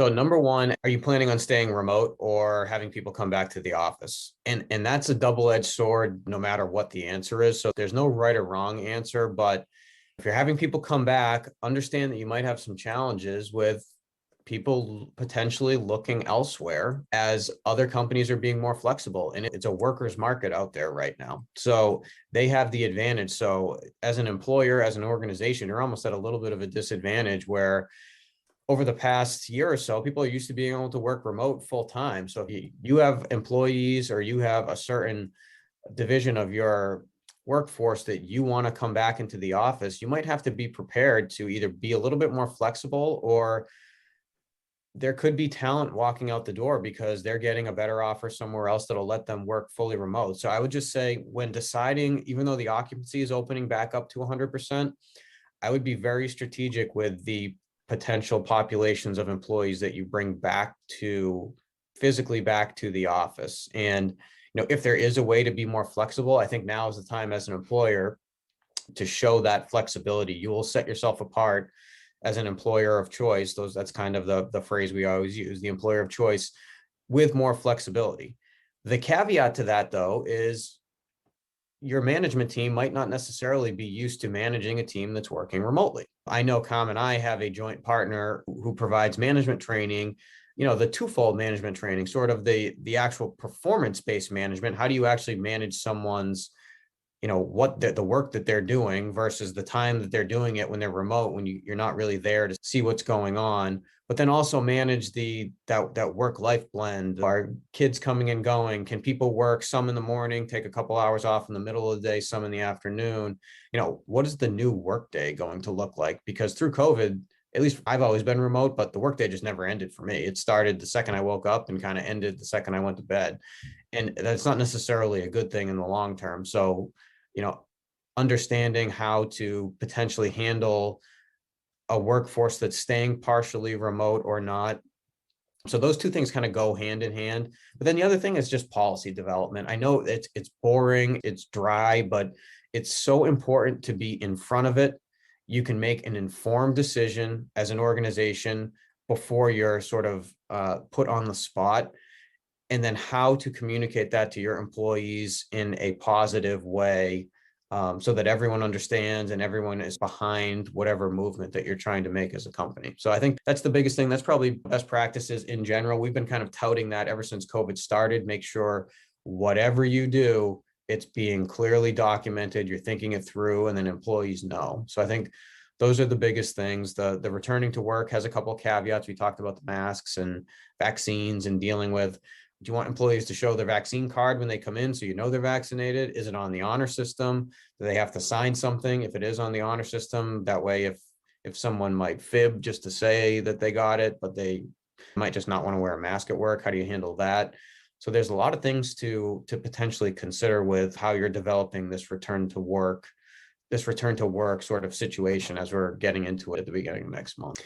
So number one, are you planning on staying remote or having people come back to the office? And that's a double-edged sword, no matter what the answer is. So there's no right or wrong answer, but if you're having people come back, understand that you might have some challenges with people potentially looking elsewhere as other companies are being more flexible. And it's a worker's market out there right now. So they have the advantage. So as an employer, as an organization, you're almost at a little bit of a disadvantage where over the past year or so, people are used to being able to work remote full time. So if you have employees or you have a certain division of your workforce that you want to come back into the office, you might have to be prepared to either be a little bit more flexible, or there could be talent walking out the door because they're getting a better offer somewhere else that'll let them work fully remote. So I would just say, when deciding, even though the occupancy is opening back up to 100%, I would be very strategic with the potential populations of employees that you bring back to physically back to the office. And if there is a way to be more flexible, I think now is the time as an employer to show that flexibility. You will set yourself apart as an employer of choice. That's kind of the phrase we always use, the employer of choice, with more flexibility. The caveat to that, though, is your management team might not necessarily be used to managing a team that's working remotely. I know Com and I have a joint partner who provides management training, the twofold management training, sort of the actual performance-based management. How do you actually manage someone's, what the work that they're doing versus the time that they're doing it when they're remote, when you're not really there to see what's going on, but then also manage that work-life blend. Are kids coming and going? Can people work some in the morning, take a couple hours off in the middle of the day, some in the afternoon? What is the new workday going to look like? Because through COVID, at least I've always been remote, but the workday just never ended for me. It started the second I woke up and kind of ended the second I went to bed. And that's not necessarily a good thing in the long term. So, understanding how to potentially handle a workforce that's staying partially remote or not. So those two things kind of go hand in hand. But then the other thing is just policy development. I know it's boring, it's dry, but it's so important to be in front of it. You can make an informed decision as an organization before you're sort of put on the spot, and then how to communicate that to your employees in a positive way, so that everyone understands and everyone is behind whatever movement that you're trying to make as a company. So I think that's the biggest thing. That's probably best practices in general. We've been kind of touting that ever since COVID started. Make sure whatever you do, it's being clearly documented, you're thinking it through, and then employees know. So I think those are the biggest things. The returning to work has a couple of caveats. We talked about the masks and vaccines and dealing with, do you want employees to show their vaccine card when they come in so they're vaccinated? Is it on the honor system? Do they have to sign something if it is on the honor system? That way, if someone might fib just to say that they got it, but they might just not want to wear a mask at work, how do you handle that? So there's a lot of things to potentially consider with how you're developing this return to work sort of situation as we're getting into it at the beginning of next month.